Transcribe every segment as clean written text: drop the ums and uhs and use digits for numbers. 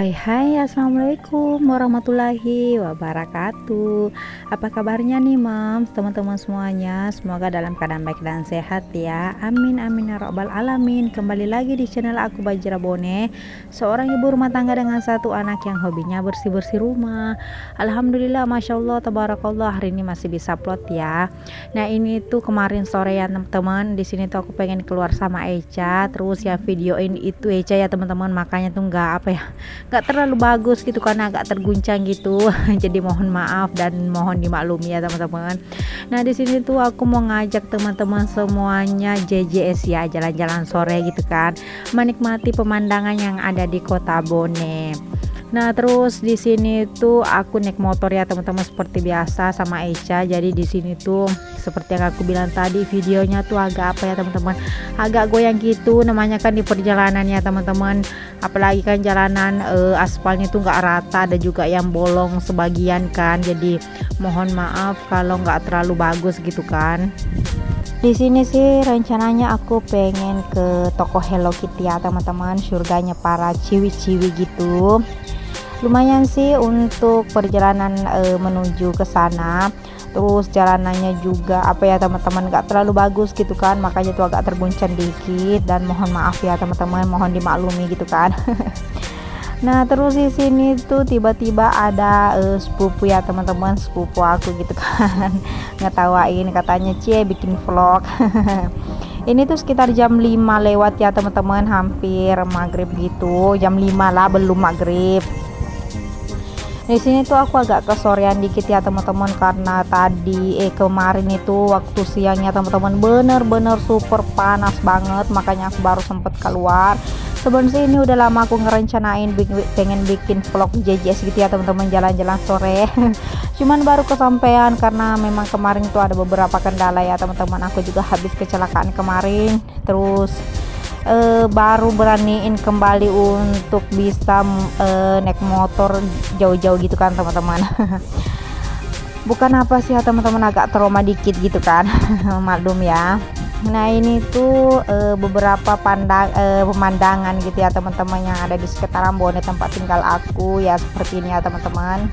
Hai, assalamualaikum warahmatullahi wabarakatuh. Apa kabarnya nih, Moms, teman-teman semuanya? Semoga dalam keadaan baik dan sehat ya. Amin, amin ya rabbal alamin. Kembali lagi di channel aku, Bajra Bone, seorang ibu rumah tangga dengan satu anak yang hobinya bersih-bersih rumah. Alhamdulillah, masya Allah, tabarakallah, hari ini masih bisa upload ya. Nah, ini tuh kemarin sore ya teman-teman. Di sini tuh aku pengen keluar sama Echa, terus yang videoin itu Echa ya teman-teman. Makanya tuh nggak terlalu bagus gitu karena agak terguncang gitu. Jadi mohon maaf dan mohon dimaklumi ya teman-teman. Nah, di sini tuh aku mau ngajak teman-teman semuanya JJS ya, jalan-jalan sore gitu kan, menikmati pemandangan yang ada di Kota Bone. Nah, terus di sini tuh aku naik motor ya teman-teman, seperti biasa sama Aisyah. Jadi di sini tuh seperti yang aku bilang tadi, videonya tuh agak apa ya teman-teman, agak goyang gitu, namanya kan di perjalanan ya teman-teman. Apalagi kan jalanan aspalnya tuh nggak rata, ada juga yang bolong sebagian kan. Jadi mohon maaf kalau nggak terlalu bagus gitu kan. Di sini sih rencananya aku pengen ke toko Hello Kitty ya teman-teman, surganya para ciwi-ciwi gitu. Lumayan sih untuk perjalanan menuju ke sana. Terus jalanannya juga apa ya teman-teman, nggak terlalu bagus gitu kan, makanya tuh agak terguncang dikit dan mohon maaf ya teman-teman, mohon dimaklumi gitu kan. Nah, terus di sini tuh tiba-tiba ada sepupu ya teman-teman, sepupu aku gitu kan, ngetawain katanya cie bikin vlog. Ini tuh sekitar jam 5 lewat ya teman-teman, hampir maghrib gitu, jam 5 lah, belum maghrib. Di sini tuh aku agak kesorean dikit ya teman-teman, karena kemarin itu waktu siangnya teman-teman bener-bener super panas banget, makanya aku baru sempet keluar. Sebenarnya ini udah lama aku ngerencanain pengen bikin vlog JJS gitu ya teman-teman, jalan-jalan sore. Cuman baru kesampaian karena memang kemarin tuh ada beberapa kendala ya teman-teman. Aku juga habis kecelakaan kemarin, terus baru beraniin kembali untuk bisa naik motor jauh-jauh gitu kan teman-teman. Bukan apa sih ya teman-teman, agak trauma dikit gitu kan. Maklum ya. Nah, ini tuh beberapa pemandangan gitu ya teman-teman yang ada di sekitaran Bone tempat tinggal aku ya, seperti ini ya teman-teman.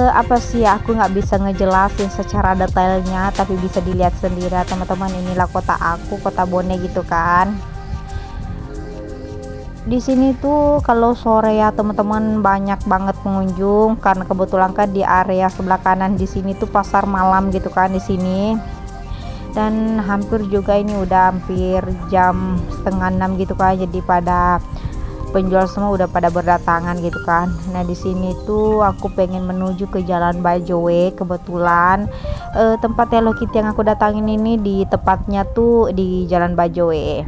Apa sih ya, aku nggak bisa ngejelasin secara detailnya, tapi bisa dilihat sendiri ya teman-teman. Inilah kota aku, Kota Bone gitu kan. Di sini tuh kalau sore ya teman-teman banyak banget pengunjung, karena kebetulan kan di area sebelah kanan di sini tuh pasar malam gitu kan di sini. Dan hampir juga ini udah hampir jam setengah 6 gitu kan, jadi pada penjual semua udah pada berdatangan gitu kan. Nah, di sini tuh aku pengen menuju ke Jalan Bajowe. Kebetulan tempat Hello Kitty yang aku datangin ini di tepatnya tuh di Jalan Bajowe.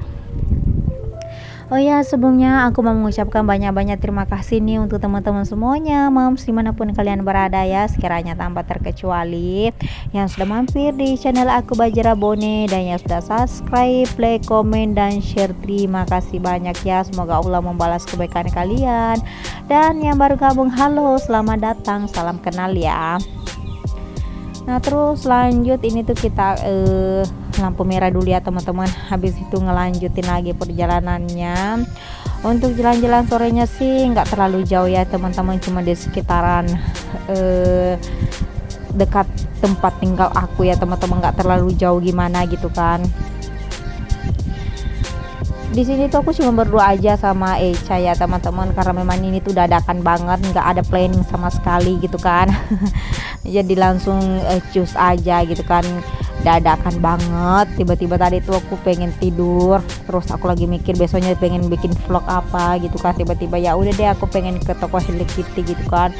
Oh ya, sebelumnya aku mau mengucapkan banyak-banyak terima kasih nih untuk teman-teman semuanya, Moms, dimanapun kalian berada ya, sekiranya tanpa terkecuali yang sudah mampir di channel aku, Bajra Bone, dan yang sudah subscribe, like, komen, dan share. Terima kasih banyak ya, semoga Allah membalas kebaikan kalian. Dan yang baru gabung, halo, selamat datang, salam kenal ya. Nah, terus lanjut ini tuh kita lampu merah dulu ya teman-teman, habis itu ngelanjutin lagi perjalanannya. Untuk jalan-jalan sorenya sih nggak terlalu jauh ya teman-teman, cuma di sekitaran dekat tempat tinggal aku ya teman-teman, nggak terlalu jauh gimana gitu kan. Di sini tuh aku cuma berdua aja sama Echa ya teman-teman, karena memang ini tuh dadakan banget, nggak ada planning sama sekali gitu kan. Jadi langsung cus aja gitu kan, dadakan banget. Tiba-tiba tadi tuh aku pengen tidur, terus aku lagi mikir besoknya pengen bikin vlog apa gitu kan. Tiba-tiba ya udah deh, aku pengen ke toko Hello Kitty gitu kan.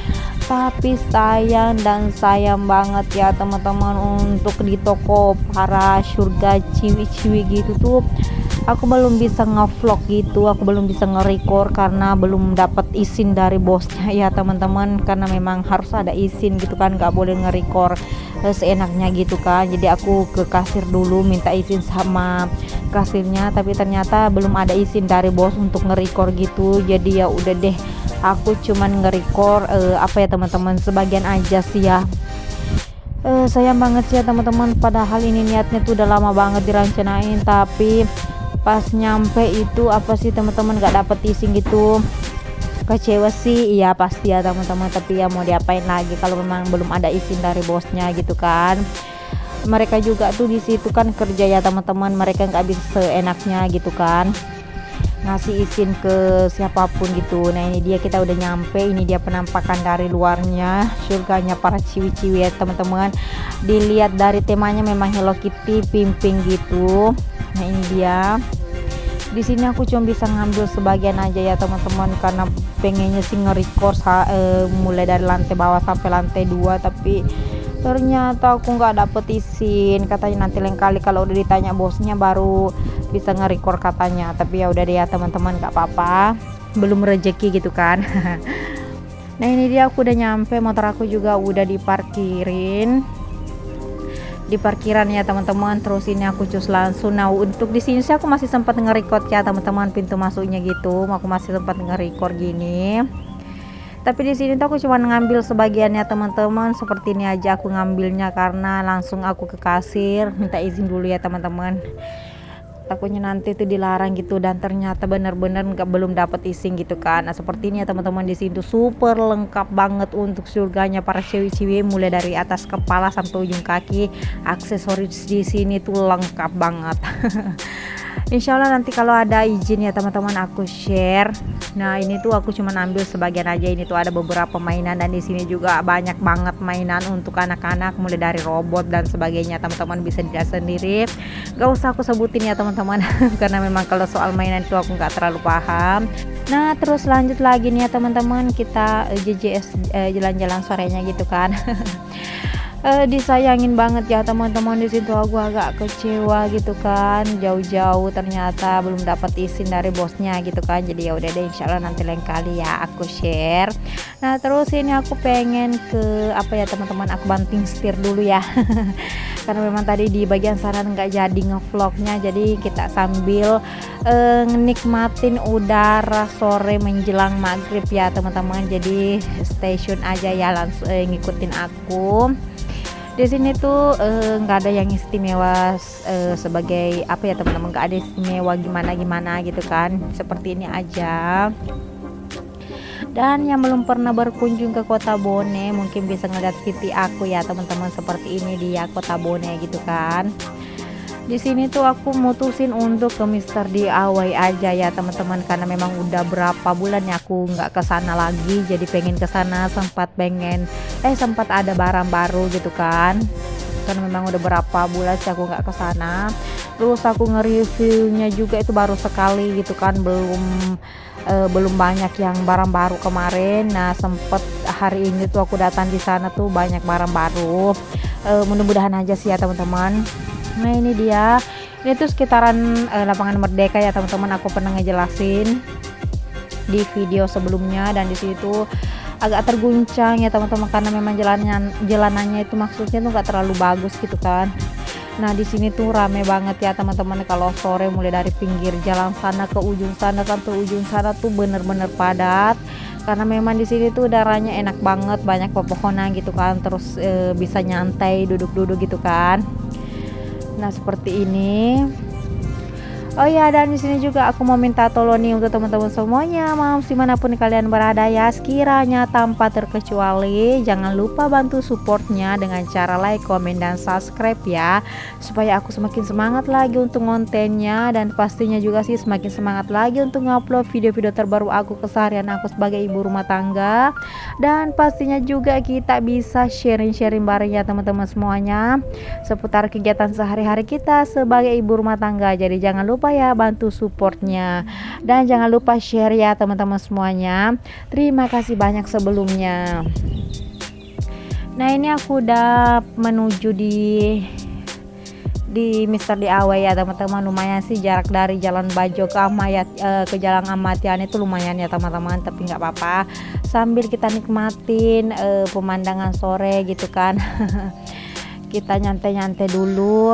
Tapi sayang banget ya teman-teman, untuk di toko para surga ciwi-ciwi gitu tuh aku belum bisa ngevlog gitu, aku belum bisa nge-record karena belum dapat izin dari bosnya ya teman-teman. Karena memang harus ada izin gitu kan, nggak boleh nge-record seenaknya gitu kan. Jadi aku ke kasir dulu minta izin sama kasirnya, tapi ternyata belum ada izin dari bos untuk nge-record gitu. Jadi ya udah deh, aku cuman nge-record apa ya teman-teman, sebagian aja sih ya. Sayang banget sih ya teman-teman, padahal ini niatnya tuh udah lama banget dirancanain, tapi Pas nyampe itu apa sih teman-teman, nggak dapet izin gitu. Kecewa sih, iya pasti ya teman-teman, tapi ya mau diapain lagi kalau memang belum ada izin dari bosnya gitu kan. Mereka juga tuh di situ kan kerja ya teman-teman, mereka nggak bisa seenaknya gitu kan ngasih izin ke siapapun gitu. Nah ini dia, kita udah nyampe, ini dia penampakan dari luarnya surganya para ciwi-ciwi ya teman-teman. Dilihat dari temanya memang Hello Kitty pimping gitu. Nah ini dia, di sini aku cuma bisa ngambil sebagian aja ya teman-teman, karena pengennya sih nge-record mulai dari lantai bawah sampai lantai 2, tapi ternyata aku nggak dapet izin. Katanya nanti lain kali kalau udah ditanya bosnya baru bisa nge-record katanya. Tapi ya udah deh ya teman-teman, nggak apa-apa, belum rezeki gitu kan. Nah ini dia, aku udah nyampe, motor aku juga udah diparkirin di parkiran ya teman-teman. Terus ini aku cus langsung. Nah untuk di sini sih aku masih sempat nge-record ya teman-teman, pintu masuknya gitu aku masih sempat nge-record gini. Tapi di sini tuh aku cuma ngambil sebagiannya teman-teman, seperti ini aja aku ngambilnya, karena langsung aku ke kasir minta izin dulu ya teman-teman, takutnya nanti itu dilarang gitu, dan ternyata benar-benar belum dapat izin gitu kan. Nah seperti ini ya teman-teman, di sini tuh super lengkap banget untuk surganya para cewek-cewek, mulai dari atas kepala sampai ujung kaki, aksesoris di sini tuh lengkap banget. Insya Allah nanti kalau ada izin ya teman-teman aku share. Nah ini tuh aku cuma ambil sebagian aja, ini tuh ada beberapa mainan, dan di sini juga banyak banget mainan untuk anak-anak, mulai dari robot dan sebagainya. Teman-teman bisa dilihat sendiri, gak usah aku sebutin ya teman-teman karena memang kalau soal mainan itu aku nggak terlalu paham. Nah terus lanjut lagi nih ya teman-teman, kita JJS jalan-jalan sorenya gitu kan. Disayangin banget ya teman-teman, di situ aku agak kecewa gitu kan, jauh-jauh ternyata belum dapat izin dari bosnya gitu kan. Jadi ya udah deh, insyaallah nanti lain kali ya aku share. Nah terus ini aku pengen ke apa ya teman-teman, aku banting setir dulu ya. Karena memang tadi di bagian sana nggak jadi ngevlognya, jadi kita sambil nikmatin udara sore menjelang maghrib ya teman-teman. Jadi stay tune aja ya, langsung ngikutin aku. Di sini tuh nggak ada yang istimewa sebagai apa ya teman-teman, nggak ada istimewa gimana gitu kan, seperti ini aja. Dan yang belum pernah berkunjung ke Kota Bone mungkin bisa ngeliat VT aku ya teman-teman, seperti ini dia Kota Bone gitu kan. Di sini tuh aku mutusin untuk ke Mister DIY aja ya teman-teman, karena memang udah berapa bulan ya aku nggak ke sana lagi, jadi pengen ke sana, sempat ada barang baru gitu kan, karena memang udah berapa bulan sih aku nggak ke sana. Terus aku nge-reviewnya juga itu baru sekali gitu kan, belum banyak yang barang baru kemarin. Nah sempet hari ini tuh aku datang di sana tuh banyak barang baru, mudah-mudahan aja sih ya teman-teman. Nah ini dia, ini tuh sekitaran lapangan Merdeka ya teman-teman, aku pernah ngejelasin di video sebelumnya. Dan di situ agak terguncang ya teman-teman, karena memang jalanannya itu maksudnya tuh nggak terlalu bagus gitu kan. Nah di sini tuh rame banget ya teman-teman, kalau sore mulai dari pinggir jalan sana ke ujung sana sampai ujung sana tuh bener-bener padat, karena memang di sini tuh udaranya enak banget, banyak pepohonan gitu kan, terus bisa nyantai duduk-duduk gitu kan. Nah seperti ini. Oh ya, dan di sini juga aku mau minta tolong nih untuk teman-teman semuanya, moms dimanapun kalian berada ya, sekiranya tanpa terkecuali jangan lupa bantu supportnya dengan cara like, komen, dan subscribe ya, supaya aku semakin semangat lagi untuk kontennya, dan pastinya juga sih semakin semangat lagi untuk ngupload video-video terbaru aku keseharian aku sebagai ibu rumah tangga. Dan pastinya juga kita bisa sharing-sharing bareng ya teman-teman semuanya seputar kegiatan sehari-hari kita sebagai ibu rumah tangga. Jadi jangan lupa ya bantu supportnya, dan jangan lupa share ya teman-teman semuanya. Terima kasih banyak sebelumnya. Nah ini aku udah menuju di Mister DIY ya teman-teman. Lumayan sih jarak dari Jalan Bajo ke Jalan Amatian itu lumayan ya teman-teman, tapi nggak apa-apa, sambil kita nikmatin pemandangan sore gitu kan. Kita nyantai-nyantai dulu,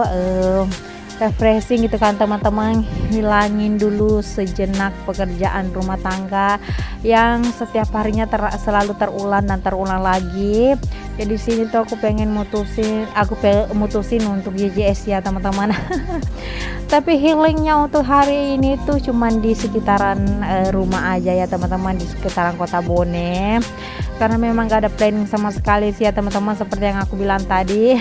refreshing gitu kan teman-teman, hilangin dulu sejenak pekerjaan rumah tangga yang setiap harinya selalu terulang dan terulang lagi. Jadi sini tuh aku mutusin untuk JJS ya teman-teman. Tapi healingnya untuk hari ini tuh cuman di sekitaran rumah aja ya teman-teman, di sekitaran kota Bone, karena memang gak ada planning sama sekali sih ya teman-teman, seperti yang aku bilang tadi.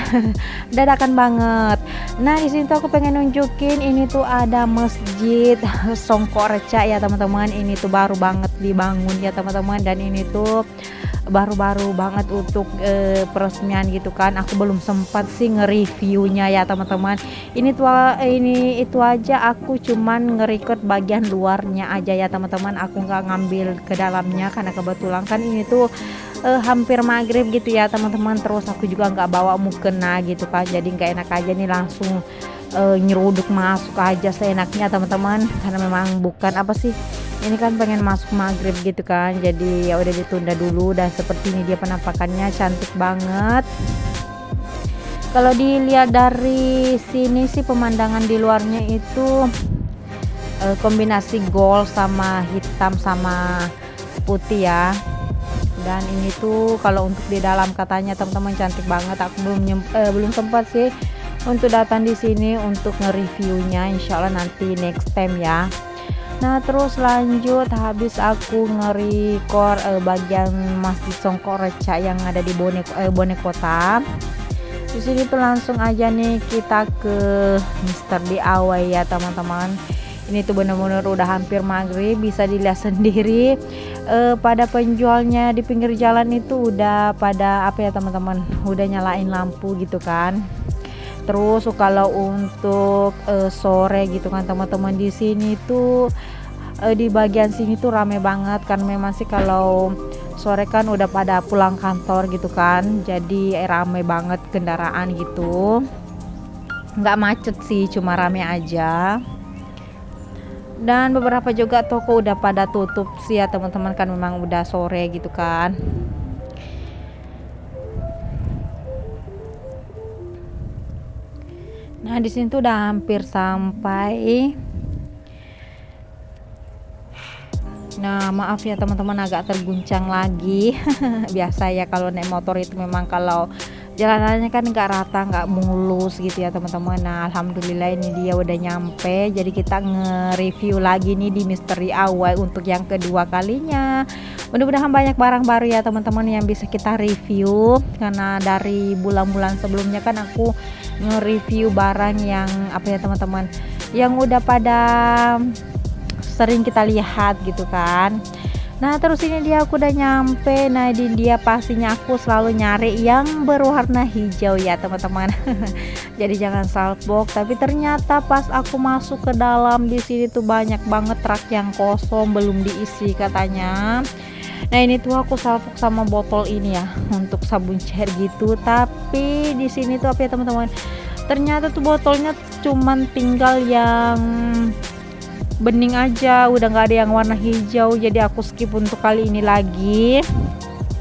Dadakan banget. Nah di sini tuh aku pengen nunjukin, ini tuh ada masjid Songkok Reca ya teman-teman. Ini tuh baru banget dibangun ya teman-teman, dan ini tuh baru-baru banget untuk peresmian gitu kan. Aku belum sempat sih nge-reviewnya ya teman-teman. Ini itu aja aku cuman nge-record bagian luarnya aja ya teman-teman. Aku nggak ngambil ke dalamnya karena kebetulan kan ini tuh hampir maghrib gitu ya teman-teman. Terus aku juga nggak bawa mukena gitu kan, jadi nggak enak aja nih langsung nyeruduk masuk aja seenaknya teman-teman, karena memang bukan apa sih, ini kan pengen masuk maghrib gitu kan, jadi ya udah ditunda dulu. Dan seperti ini dia penampakannya, cantik banget. Kalau dilihat dari sini sih pemandangan di luarnya itu kombinasi gold sama hitam sama putih ya. Dan ini tuh kalau untuk di dalam katanya teman-teman cantik banget. Aku belum sempat sih untuk datang di sini untuk nge-reviewnya, insyaallah nanti next time ya. Nah terus lanjut, habis aku nge-record bagian Masjid Songkok Reca yang ada di Bone Kota. Di sini tuh langsung aja nih kita ke Mr. DIY ya teman-teman. Ini tuh bener-bener udah hampir maghrib, bisa dilihat sendiri pada penjualnya di pinggir jalan itu udah pada apa ya teman-teman, udah nyalain lampu gitu kan. Terus kalau untuk sore gitu kan teman-teman, di sini tuh di bagian sini tuh rame banget kan. Memang sih kalau sore kan udah pada pulang kantor gitu kan, jadi rame banget kendaraan gitu. Nggak macet sih, cuma rame aja. Dan beberapa juga toko udah pada tutup sih ya teman-teman, kan memang udah sore gitu kan. Nah di sini tuh udah hampir sampai. Nah maaf ya teman-teman, agak terguncang lagi. Biasa ya kalau naik motor itu memang kalau jalanannya kan nggak rata, nggak mulus gitu ya teman-teman. Nah alhamdulillah ini dia udah nyampe, jadi kita nge-review lagi nih di Misteri DIY untuk yang kedua kalinya. Mudah-mudahan banyak barang baru ya teman-teman yang bisa kita review, karena dari bulan-bulan sebelumnya kan aku nge-review barang yang apa ya teman-teman, yang udah pada sering kita lihat gitu kan. Nah terus ini dia aku udah nyampe. Nah di dia pastinya aku selalu nyari yang berwarna hijau ya teman-teman. Jadi jangan saltbox. Tapi ternyata pas aku masuk ke dalam, di sini tuh banyak banget truk yang kosong belum diisi katanya. Nah ini tuh aku saltbox sama botol ini ya untuk sabun cair gitu. Tapi di sini tuh apa ya teman-teman, ternyata tuh botolnya cuman tinggal yang bening aja, udah nggak ada yang warna hijau. Jadi aku skip untuk kali ini lagi.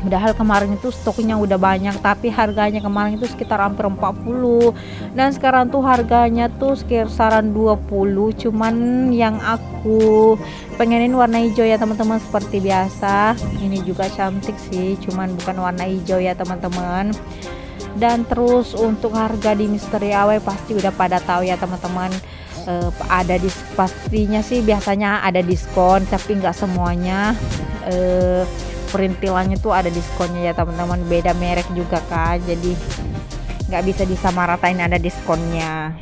Padahal kemarin itu stoknya udah banyak, tapi harganya kemarin itu sekitar hampir 40, dan sekarang tuh harganya tuh sekitaran 20. Cuman yang aku pengenin warna hijau ya teman-teman, seperti biasa. Ini juga cantik sih, cuman bukan warna hijau ya teman-teman. Dan terus untuk harga di Misteri DIY pasti udah pada tahu ya teman-teman. Ada pastinya sih biasanya ada diskon, tapi nggak semuanya. Perintilannya tuh ada diskonnya ya teman-teman, beda merek juga kan, jadi nggak bisa disamaratain ada diskonnya.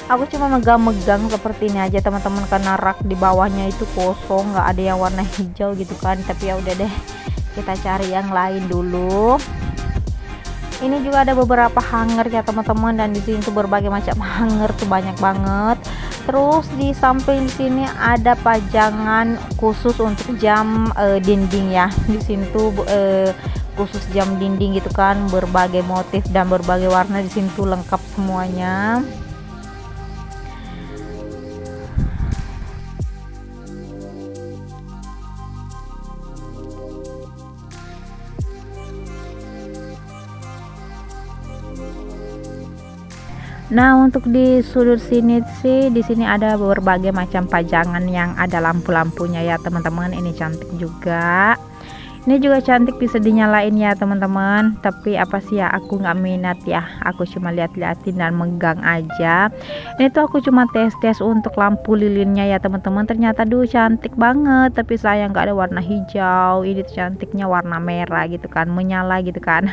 Aku cuma megang-megang seperti ini aja teman-teman, karena rak di bawahnya itu kosong, nggak ada yang warna hijau gitu kan. Tapi ya udah deh, kita cari yang lain dulu. Ini juga ada beberapa hanger ya teman-teman, dan di sini tuh berbagai macam hanger tuh banyak banget. Terus di samping sini ada pajangan khusus untuk jam dinding ya. Di sini tuh khusus jam dinding gitu kan, berbagai motif dan berbagai warna. Di sini tuh lengkap semuanya. Nah, untuk di sudut sini sih, di sini ada berbagai macam pajangan yang ada lampu-lampunya ya teman-teman. Ini cantik juga. Ini juga cantik, bisa dinyalain ya teman-teman. Tapi apa sih ya, aku nggak minat ya. Aku cuma lihat-liatin dan megang aja. Ini tuh aku cuma tes-tes untuk lampu lilinnya ya teman-teman. Ternyata duh cantik banget. Tapi sayang nggak ada warna hijau. Ini tuh cantiknya warna merah gitu kan, menyala gitu kan.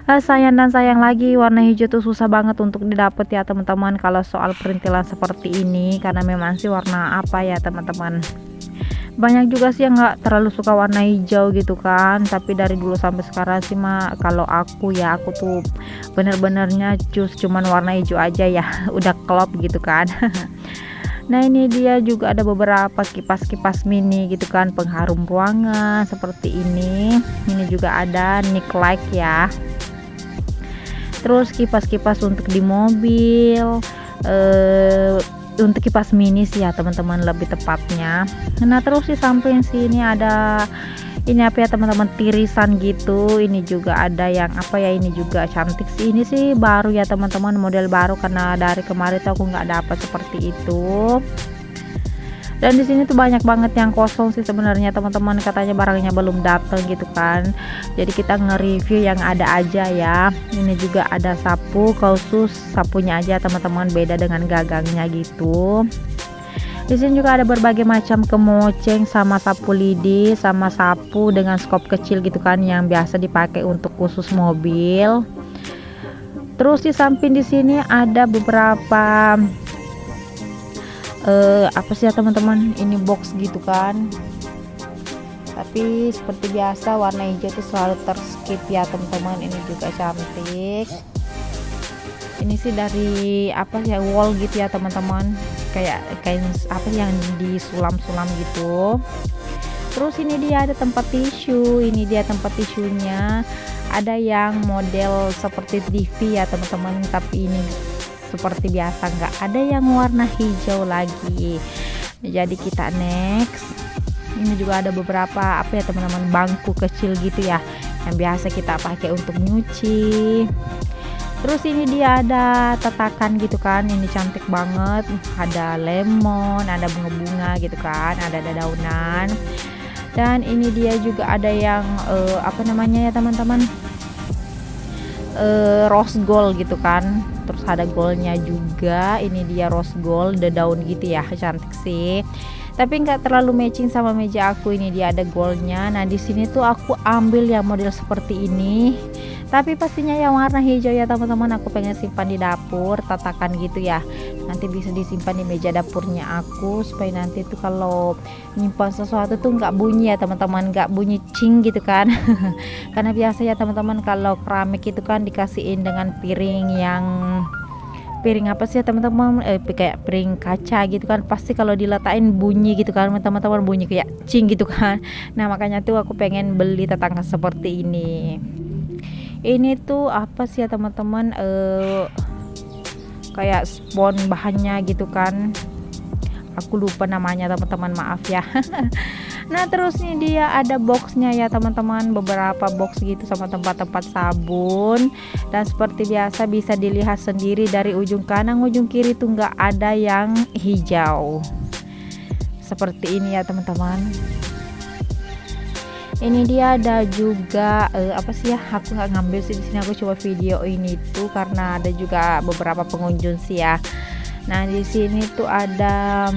Sayang dan sayang lagi, warna hijau tuh susah banget untuk didapat ya teman-teman. Kalau soal perintilan seperti ini, karena memang sih warna apa ya teman-teman, banyak juga sih yang nggak terlalu suka warna hijau gitu kan. Tapi dari dulu sampai sekarang sih mah, kalau aku ya, aku tuh bener-benernya cuman warna hijau aja ya. Udah klop gitu kan. Nah, ini dia juga ada beberapa kipas-kipas mini gitu kan, pengharum ruangan seperti ini. Ini juga ada nick light ya. Terus kipas-kipas untuk di mobil, untuk kipas mini sih ya teman-teman lebih tepatnya. Nah, terus di samping sini ada ini apa ya teman-teman, tirisan gitu. Ini juga ada yang apa ya, ini juga cantik sih. Ini sih baru ya teman-teman, model baru, karena dari kemarin tuh aku nggak dapat seperti itu. Dan di sini tuh banyak banget yang kosong sih sebenarnya teman-teman, katanya barangnya belum datang gitu kan. Jadi kita nge-review yang ada aja ya. Ini juga ada sapu, khusus sapunya aja teman-teman, beda dengan gagangnya gitu. Di sini juga ada berbagai macam kemoceng, sama sapu lidi, sama sapu dengan skop kecil gitu kan, yang biasa dipakai untuk khusus mobil. Terus di samping di sini ada beberapa apa sih ya teman-teman, ini box gitu kan. Tapi seperti biasa warna hijau itu selalu terskip ya teman-teman. Ini juga cantik. Ini sih dari apa ya, wall gitu ya teman-teman, kayak kain apa yang disulam-sulam gitu. Terus ini dia ada tempat tisu. Ini dia tempat tisunya, ada yang model seperti TV ya teman-teman, tapi ini seperti biasa nggak ada yang warna hijau lagi. Jadi kita next. Ini juga ada beberapa apa ya teman-teman, bangku kecil gitu ya, yang biasa kita pakai untuk nyuci. Terus ini dia ada tatakan gitu kan, ini cantik banget, ada lemon, ada bunga-bunga gitu kan, ada daunan. Dan ini dia juga ada yang apa namanya ya teman-teman, rose gold gitu kan. Terus ada goldnya juga. Ini dia rose gold, the daun gitu ya, cantik sih. Tapi nggak terlalu matching sama meja aku. Ini dia ada goldnya. Nah, di sini tuh aku ambil yang model seperti ini, tapi pastinya yang warna hijau ya teman-teman. Aku pengen simpan di dapur, tatakan gitu ya. Nanti bisa disimpan di meja dapurnya aku, supaya nanti tuh kalau nyimpan sesuatu tuh nggak bunyi ya teman-teman, nggak bunyi cing gitu kan. Karena biasa ya teman-teman, kalau keramik itu kan dikasihin dengan piring yang apa sih ya teman-teman, kayak piring kaca gitu kan, pasti kalau diletakin bunyi gitu kan teman-teman, bunyi kayak cing gitu kan. Nah, makanya tuh aku pengen beli tatakan seperti ini. Ini tuh apa sih ya teman-teman, kayak spon bahannya gitu kan, aku lupa namanya teman-teman, maaf ya. Nah, terus nih dia ada boxnya ya teman-teman, beberapa box gitu sama tempat-tempat sabun. Dan seperti biasa bisa dilihat sendiri dari ujung kanan ujung kiri tuh nggak ada yang hijau seperti ini ya teman-teman. Ini dia ada juga apa sih ya, aku nggak ngambil sih di sini, aku coba video ini tuh karena ada juga beberapa pengunjung sih ya. Nah, di sini tuh ada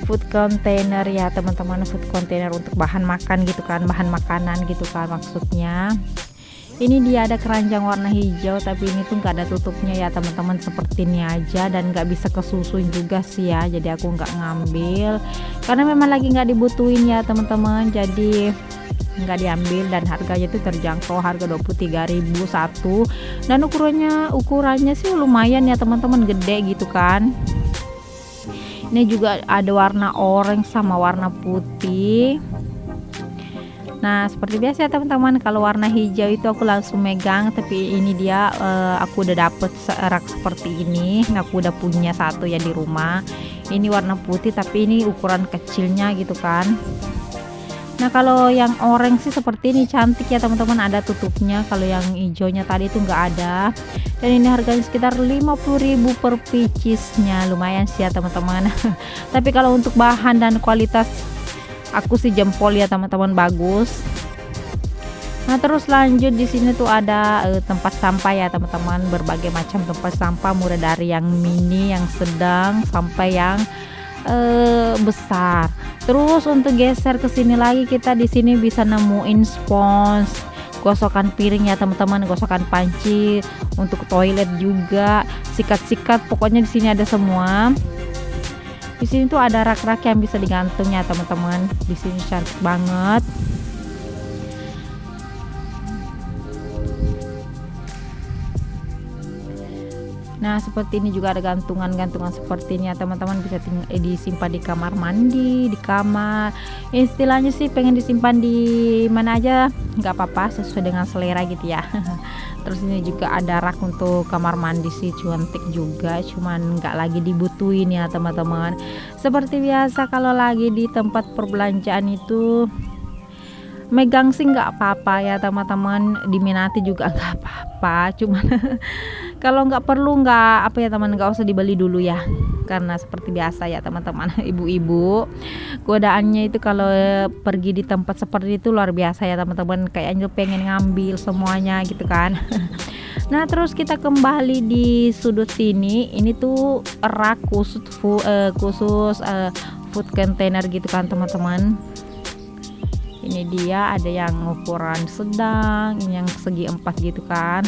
food container ya teman-teman, food container untuk bahan makan gitu kan, bahan makanan gitu kan maksudnya. Ini dia ada keranjang warna hijau, tapi ini tuh nggak ada tutupnya ya teman-teman, seperti ini aja, dan nggak bisa kesusun juga sih ya. Jadi aku nggak ngambil karena memang lagi nggak dibutuhin ya teman-teman, jadi nggak diambil. Dan harganya tuh terjangkau, harga 23.000 satu, dan ukurannya sih lumayan ya teman-teman, gede gitu kan. Ini juga ada warna orange sama warna putih. Nah, seperti biasa ya teman-teman, kalau warna hijau itu aku langsung megang, tapi ini dia aku udah dapet rak seperti ini. Nah, aku udah punya satu ya di rumah. Ini warna putih, tapi ini ukuran kecilnya gitu kan. Nah kalau yang oranye sih seperti ini, cantik ya teman-teman, ada tutupnya. Kalau yang hijaunya tadi itu nggak ada, dan ini harganya sekitar 50.000 per piecesnya, lumayan sih ya teman-teman. Tapi kalau untuk bahan dan kualitas aku sih jempol ya teman-teman, bagus. Nah terus lanjut di sini tuh ada tempat sampah ya teman-teman, berbagai macam tempat sampah, mulai dari yang mini, yang sedang, sampai yang besar. Terus untuk geser ke sini lagi, kita di sini bisa nemuin spons, gosokan piring ya teman-teman, gosokan panci, untuk toilet juga, sikat-sikat, pokoknya di sini ada semua. Di sini tuh ada rak-rak yang bisa digantung ya teman-teman. Di sini cantik banget. Nah seperti ini juga ada gantungan-gantungan seperti ini ya teman-teman, bisa disimpan di kamar mandi, di kamar, istilahnya sih pengen disimpan di mana aja nggak apa-apa, sesuai dengan selera gitu ya. Terus ini juga ada rak untuk kamar mandi sih, cantik juga, cuman nggak lagi dibutuhin ya teman-teman. Seperti biasa kalau lagi di tempat perbelanjaan itu megang sih nggak apa-apa ya teman-teman, diminati juga nggak apa-apa, cuman kalau nggak perlu, nggak apa ya teman, nggak usah dibeli dulu ya, karena seperti biasa ya teman-teman, ibu-ibu godaannya itu kalau pergi di tempat seperti itu luar biasa ya teman-teman, kayaknya pengen ngambil semuanya gitu kan. Nah terus kita kembali di sudut sini, ini tuh rak khusus food container gitu kan teman-teman. Ini dia, ada yang ukuran sedang, ini yang segi 4 gitu kan.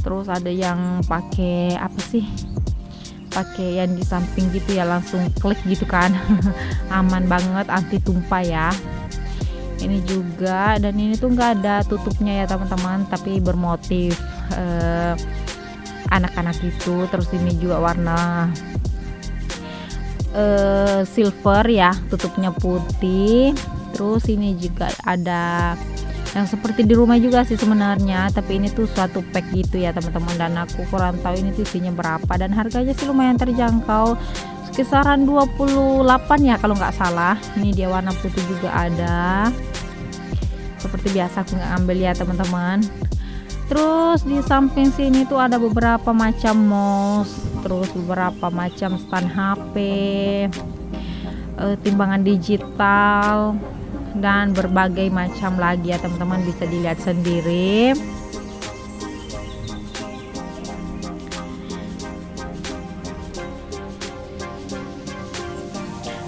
Terus ada yang pakai apa sih, pakai yang di samping gitu ya, langsung klik gitu kan. Aman banget, anti tumpah ya. Ini juga, dan ini tuh nggak ada tutupnya ya teman-teman, tapi bermotif anak-anak itu. Terus ini juga warna silver ya, tutupnya putih. Terus ini juga ada yang seperti di rumah juga sih sebenarnya, tapi ini tuh suatu pack gitu ya teman-teman, dan aku kurang tahu ini tuh isinya berapa, dan harganya sih lumayan terjangkau, kisaran 28 ya kalau nggak salah. Ini dia warna putih juga ada, seperti biasa aku nggak ambil ya teman-teman. Terus di samping sini tuh ada beberapa macam mouse, terus beberapa macam stand HP, timbangan digital, dan berbagai macam lagi ya teman-teman, bisa dilihat sendiri.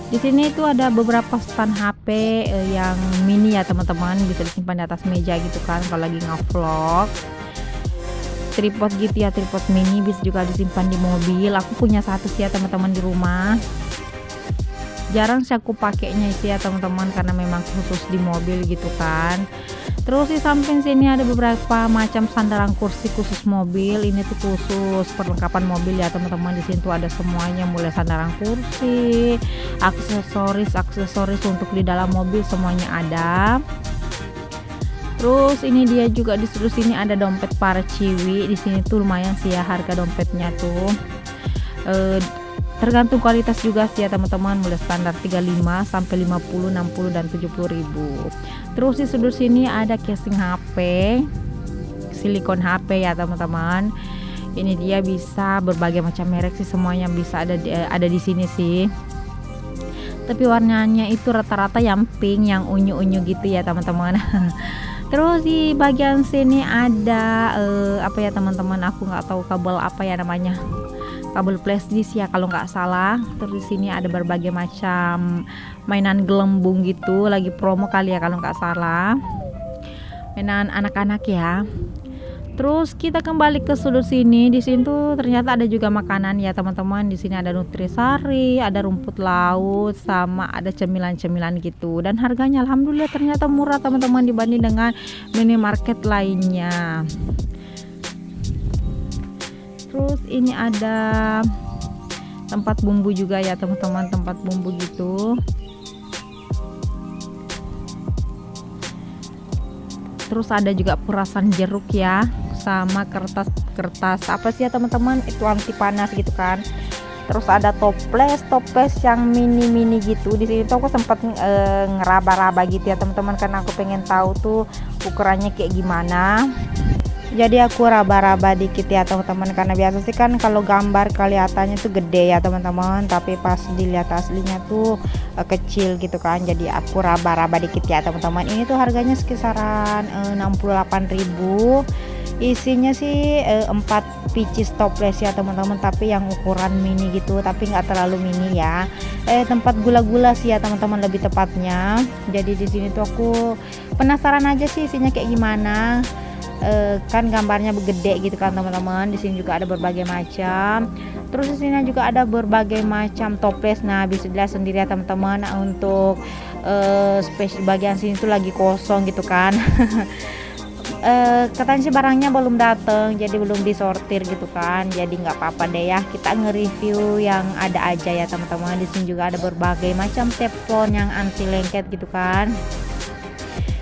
Di sini itu ada beberapa stand HP yang mini ya teman-teman, bisa disimpan di atas meja gitu kan kalau lagi nge-vlog. Tripod gitu ya, tripod mini bisa juga disimpan di mobil. Aku punya satu sih ya teman-teman di rumah. Jarang sih aku pakainya sih ya teman-teman, karena memang khusus di mobil gitu kan. Terus di samping sini ada beberapa macam sandaran kursi khusus mobil. Ini tuh khusus perlengkapan mobil ya teman-teman. Di sini tuh ada semuanya, mulai sandaran kursi, aksesoris untuk di dalam mobil, semuanya ada. Terus ini dia juga, di seluruh sini ada dompet para ciwi. Di sini tuh lumayan sih ya harga dompetnya tuh. Tergantung kualitas juga sih ya teman-teman, mulai standar 35 sampai 50, 60 dan 70.000. Terus di sudut sini ada casing HP, silikon HP ya teman-teman. Ini dia bisa berbagai macam merek sih, semuanya bisa ada di sini sih. Tapi warnanya itu rata-rata yang pink, yang unyu-unyu gitu ya teman-teman. Terus di bagian sini ada apa ya teman-teman, aku nggak tahu kabel apa ya namanya, kabel flash disk ya kalau nggak salah. Terus di sini ada berbagai macam mainan gelembung gitu, lagi promo kali ya kalau nggak salah, mainan anak-anak ya. Terus kita kembali ke sudut sini. Di sini tuh ternyata ada juga makanan ya teman-teman. Di sini ada nutrisari, ada rumput laut, sama ada cemilan-cemilan gitu. Dan harganya alhamdulillah ternyata murah teman-teman dibanding dengan minimarket lainnya. Terus ini ada tempat bumbu juga ya teman-teman, tempat bumbu gitu. Terus ada juga perasan jeruk ya, sama kertas apa sih ya teman-teman, itu anti panas gitu kan. Terus ada toples yang mini gitu. Di sini tuh aku sempat ngeraba-raba gitu ya teman-teman, karena aku pengen tahu tuh ukurannya kayak gimana. Jadi aku raba-raba dikit ya teman-teman, karena biasa sih kan kalau gambar kelihatannya tuh gede ya teman-teman, tapi pas dilihat aslinya tuh kecil gitu kan. Jadi aku raba-raba dikit ya teman-teman. Ini tuh harganya sekisaran 68.000. Isinya sih 4 pieces toples ya teman-teman, tapi yang ukuran mini gitu, tapi nggak terlalu mini ya. Tempat gula-gula sih ya teman-teman, lebih tepatnya. Jadi di sini tuh aku penasaran aja sih isinya kayak gimana. Kan gambarnya gede gitu kan teman-teman. Di sini juga ada berbagai macam. Terus di sini juga ada berbagai macam toples. Nah, bisa dilihat sendiri ya teman-teman. Nah, untuk space bagian sini tuh lagi kosong gitu kan. Katanya sih barangnya belum datang, jadi belum disortir gitu kan. Jadi nggak apa-apa deh ya, kita nge-review yang ada aja ya teman-teman. Di sini juga ada berbagai macam teflon yang anti lengket gitu kan.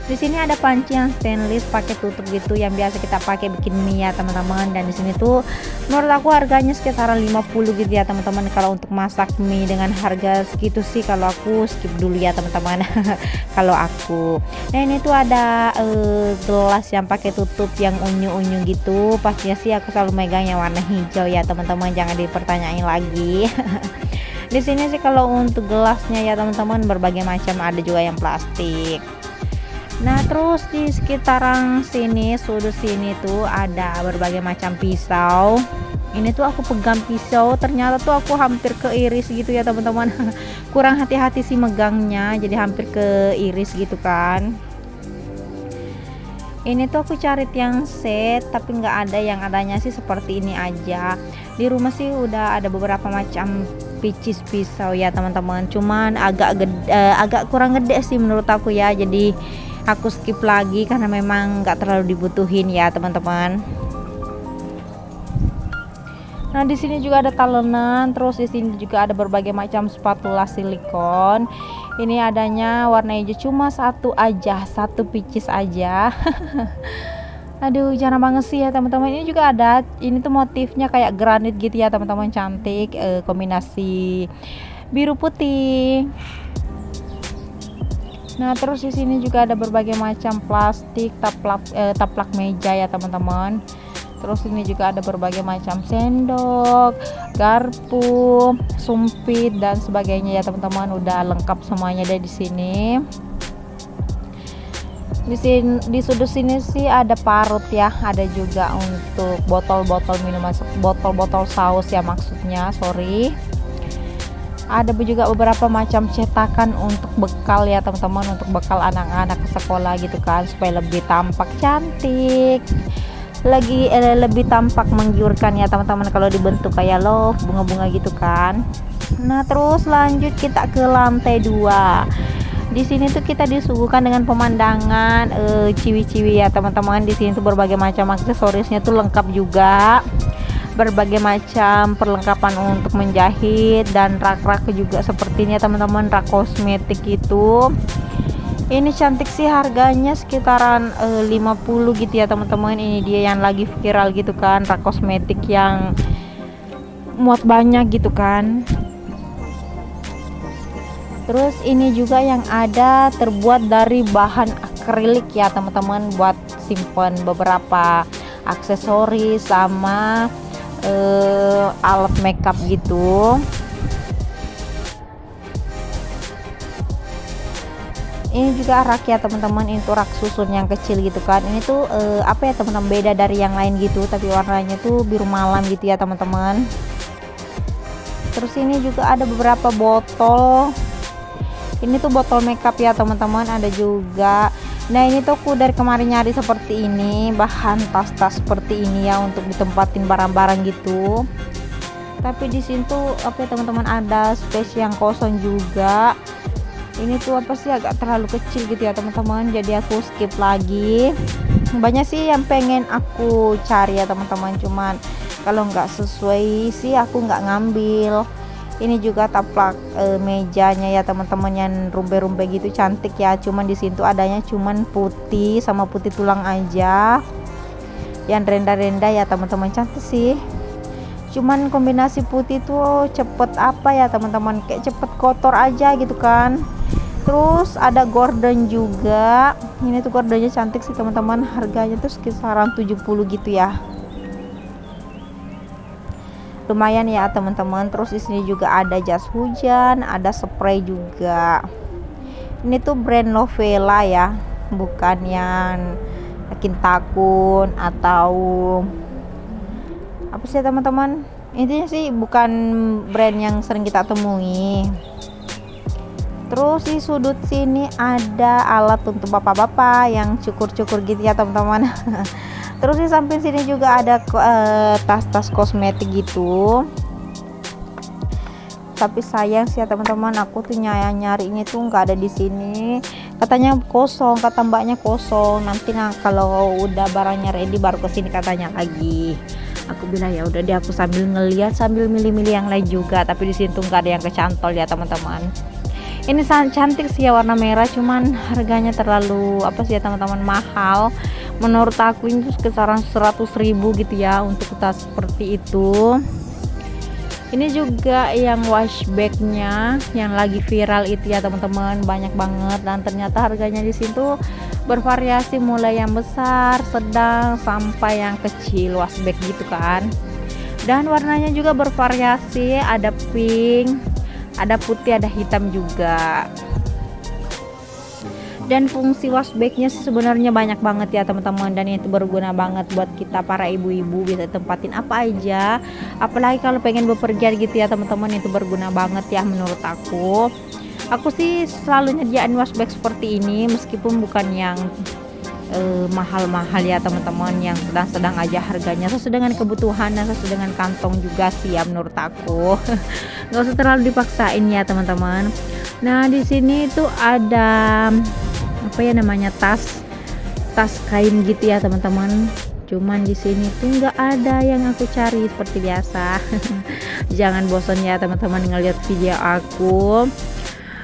Di sini ada panci yang stainless pakai tutup gitu, yang biasa kita pakai bikin mie ya teman-teman. Dan di sini tuh menurut aku harganya sekitaran 50 gitu ya teman-teman. Kalau untuk masak mie dengan harga segitu sih kalau aku skip dulu ya teman-teman. Kalau aku, nah ini tuh ada gelas yang pakai tutup yang unyu-unyu gitu. Pastinya sih aku selalu megang yang warna hijau ya teman-teman, jangan dipertanyain lagi. Di sini sih kalau untuk gelasnya ya teman-teman berbagai macam, ada juga yang plastik. Nah, terus di sekitaran sini, sudut sini tuh ada berbagai macam pisau. Ini tuh aku pegang pisau, ternyata tuh aku hampir keiris gitu ya teman-teman. Kurang hati-hati sih megangnya, jadi hampir keiris gitu kan. Ini tuh aku cari yang set, tapi nggak ada, yang adanya sih seperti ini aja. Di rumah sih udah ada beberapa macam picis pisau ya teman-teman, cuman agak kurang gede sih menurut aku ya. Jadi aku skip lagi karena memang nggak terlalu dibutuhin ya teman-teman. Nah, di sini juga ada talenan. Terus di sini juga ada berbagai macam spatula silikon. Ini adanya warna hijau, cuma satu aja, satu picis aja. Aduh, jarang banget sih ya teman-teman. Ini juga ada, ini tuh motifnya kayak granit gitu ya teman-teman, cantik, kombinasi biru putih. Nah, terus di sini juga ada berbagai macam plastik, taplak meja ya teman-teman. Terus ini juga ada berbagai macam sendok, garpu, sumpit dan sebagainya ya teman-teman. Udah lengkap semuanya deh di sini. Di sudut sini sih ada parut ya, ada juga untuk botol-botol minuman, botol-botol saus ya maksudnya, sorry. Ada juga beberapa macam cetakan untuk bekal ya teman-teman, untuk bekal anak-anak ke sekolah gitu kan, supaya lebih tampak cantik, lebih tampak menggiurkan ya teman-teman kalau dibentuk kayak love, bunga-bunga gitu kan. Nah, terus lanjut kita ke lantai 2. Di sini tuh kita disuguhkan dengan pemandangan ciwi-ciwi ya teman-teman. Di sini tuh berbagai macam aksesorisnya tuh lengkap juga. Berbagai macam perlengkapan untuk menjahit dan rak-rak juga seperti ini ya teman-teman, rak kosmetik itu. Ini cantik sih, harganya sekitaran 50 gitu ya teman-teman. Ini dia yang lagi viral gitu kan, rak kosmetik yang muat banyak gitu kan. Terus ini juga yang ada terbuat dari bahan akrilik ya teman-teman, buat simpan beberapa aksesoris sama alat makeup gitu. Ini juga rak ya teman-teman, ini tuh rak susun yang kecil gitu kan. Ini tuh apa ya teman-teman, beda dari yang lain gitu, tapi warnanya tuh biru malam gitu ya teman-teman. Terus ini juga ada beberapa botol. Ini tuh botol makeup ya teman-teman, ada juga. Nah, ini tuh aku dari kemarin nyari seperti ini, bahan tas-tas seperti ini ya untuk ditempatin barang-barang gitu. Tapi di sini tuh apa ya teman-teman, ada space yang kosong juga. Ini tuh apa sih, agak terlalu kecil gitu ya teman-teman, jadi aku skip lagi. Banyak sih yang pengen aku cari ya teman-teman, cuman kalau nggak sesuai sih aku nggak ngambil. Ini juga taplak mejanya ya teman-teman, yang rumpe-rumpe gitu, cantik ya. Cuman di situ adanya cuman putih sama putih tulang aja, yang rendah-rendah ya teman-teman, cantik sih. Cuman kombinasi putih tuh cepet apa ya teman-teman, kayak cepet kotor aja gitu kan. Terus ada gorden juga, ini tuh gordennya cantik sih teman-teman, harganya tuh sekitaran 70 gitu ya, lumayan ya teman-teman. Terus di sini juga ada jas hujan, ada spray juga. Ini tuh brand Lovela ya, bukan yang Kintakun atau apa sih teman-teman, intinya sih bukan brand yang sering kita temui. Terus di sudut sini ada alat untuk bapak-bapak yang cukur-cukur gitu ya teman-teman. Terus di samping sini juga ada tas-tas kosmetik gitu. Tapi sayang sih ya teman-teman, aku tuh nyarinya tuh nggak ada di sini. Katanya kosong, kata mbaknya kosong. Nanti kalau udah barangnya ready baru kesini katanya lagi. Aku bilang ya udah deh, aku sambil ngeliat sambil milih-milih yang lain juga. Tapi di sini tuh nggak ada yang kecantol ya teman-teman. Ini sangat cantik sih ya, warna merah, cuman harganya terlalu apa sih ya teman-teman, mahal. Menurut aku ini tuh kisaran 100.000 gitu ya untuk tas seperti itu. Ini juga yang wash bagnya yang lagi viral itu ya teman-teman, banyak banget, dan ternyata harganya di sini tuh bervariasi mulai yang besar, sedang sampai yang kecil wash bag gitu kan. Dan warnanya juga bervariasi, ada pink, ada putih, ada hitam juga. Dan fungsi wash bagnya sih sebenarnya banyak banget ya teman-teman, dan itu berguna banget buat kita para ibu-ibu, bisa tempatin apa aja, apalagi kalau pengen bepergian gitu ya teman-teman, itu berguna banget ya menurut aku sih selalu nyediain wash bag seperti ini, meskipun bukan yang mahal-mahal ya teman-teman, yang sedang-sedang aja harganya, sesuai dengan kebutuhan dan sesuai dengan kantong juga sih ya menurut aku. Nggak usah terlalu dipaksain ya teman-teman. Nah di sini tuh ada apa ya namanya, tas kain gitu ya teman-teman. Cuman di sini tuh nggak ada yang aku cari seperti biasa. Jangan bosan ya teman-teman ngeliat video aku.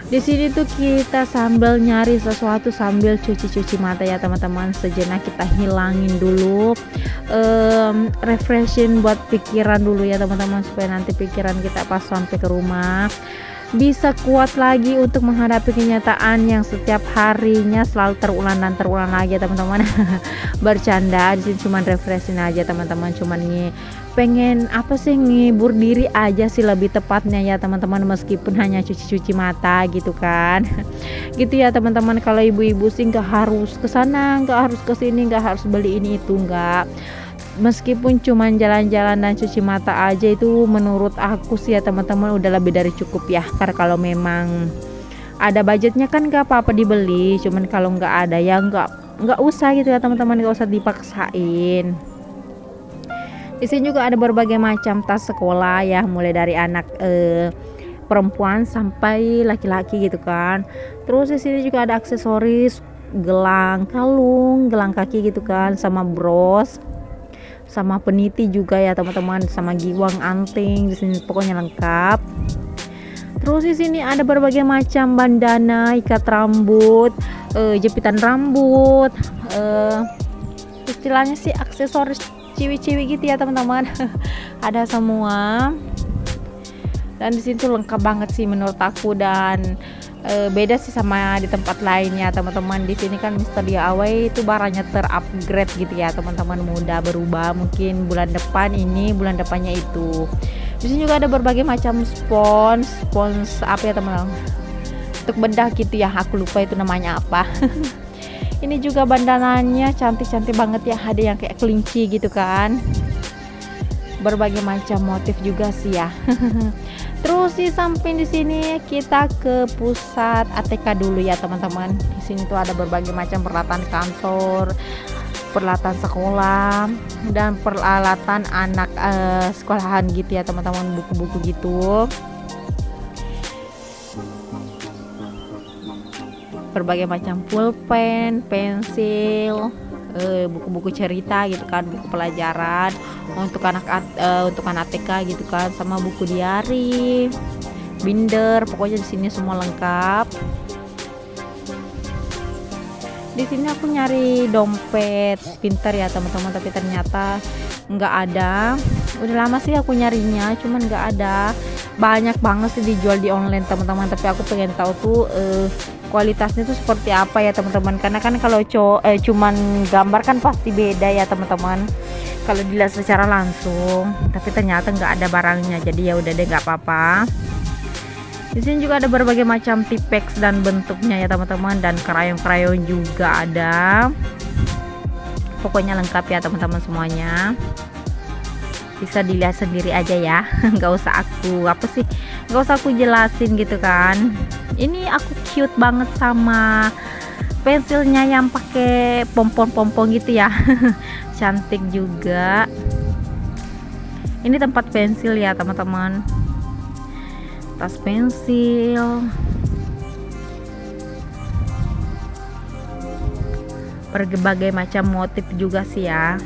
Di sini tuh kita sambil nyari sesuatu sambil cuci mata ya teman-teman. Sejenak kita hilangin dulu, refreshing buat pikiran dulu ya teman-teman, supaya nanti pikiran kita pas sampai ke rumah bisa kuat lagi untuk menghadapi kenyataan yang setiap harinya selalu terulang dan terulang lagi ya teman-teman. Bercanda di sini cuman refreshing aja teman-teman, cuman pengen apa sih, ngibur diri aja sih lebih tepatnya ya teman-teman, meskipun hanya cuci mata gitu kan. Gitu ya teman-teman. Kalau ibu-ibu sih nggak harus ke sana, nggak harus ke sini, nggak harus beli ini itu, nggak. Meskipun cuman jalan-jalan dan cuci mata aja itu menurut aku sih ya teman-teman udah lebih dari cukup ya. Karena kalau memang ada budgetnya kan nggak apa-apa dibeli, cuman kalau nggak ada ya nggak usah gitu ya teman-teman, nggak usah dipaksain. Di sini juga ada berbagai macam tas sekolah ya, mulai dari anak perempuan sampai laki-laki gitu kan. Terus di sini juga ada aksesoris, gelang, kalung, gelang kaki gitu kan, sama bros, sama peniti juga ya teman-teman, sama giwang, anting, di sini pokoknya lengkap. Terus di sini ada berbagai macam bandana, ikat rambut, jepitan rambut, istilahnya sih aksesoris ciwi-ciwi gitu ya teman-teman. Ada semua. Dan di sini tuh lengkap banget sih menurut aku, dan beda sih sama di tempat lainnya teman-teman. Di sini kan Mister DIY itu barangnya terupgrade gitu ya teman-teman, mudah berubah, mungkin bulan depan ini, bulan depannya itu. Di sini juga ada berbagai macam spons apa ya teman-teman, untuk bedah gitu ya, aku lupa itu namanya apa. Ini juga bandananya cantik-cantik banget ya, ada yang kayak kelinci gitu kan, berbagai macam motif juga sih ya. Terus di samping di sini kita ke pusat ATK dulu ya teman-teman. Di sini tuh ada berbagai macam peralatan kantor, peralatan sekolah, dan peralatan anak sekolahan gitu ya teman-teman, buku-buku gitu. Berbagai macam pulpen, pensil, buku-buku cerita gitu kan, buku pelajaran untuk anak TK gitu kan, sama buku diari, binder, pokoknya di sini semua lengkap. Di sini aku nyari dompet pintar ya teman-teman, tapi ternyata nggak ada. Udah lama sih aku nyarinya, cuman nggak ada. Banyak banget sih dijual di online teman-teman, tapi aku pengen tahu tuh kualitasnya tuh seperti apa ya teman-teman, karena kan kalau cuman gambar kan pasti beda ya teman-teman kalau dilihat secara langsung, tapi ternyata nggak ada barangnya, jadi ya udah deh, nggak apa-apa. Di sini juga ada berbagai macam tipex dan bentuknya ya teman-teman, dan krayon-krayon juga ada. Pokoknya lengkap ya teman-teman semuanya. Bisa dilihat sendiri aja ya. Nggak usah aku jelasin gitu kan. Ini aku cute banget sama pensilnya yang pakai pompon-pompon gitu ya. Cantik juga. Ini tempat pensil ya teman-teman. Tas pensil, berbagai macam motif juga sih ya.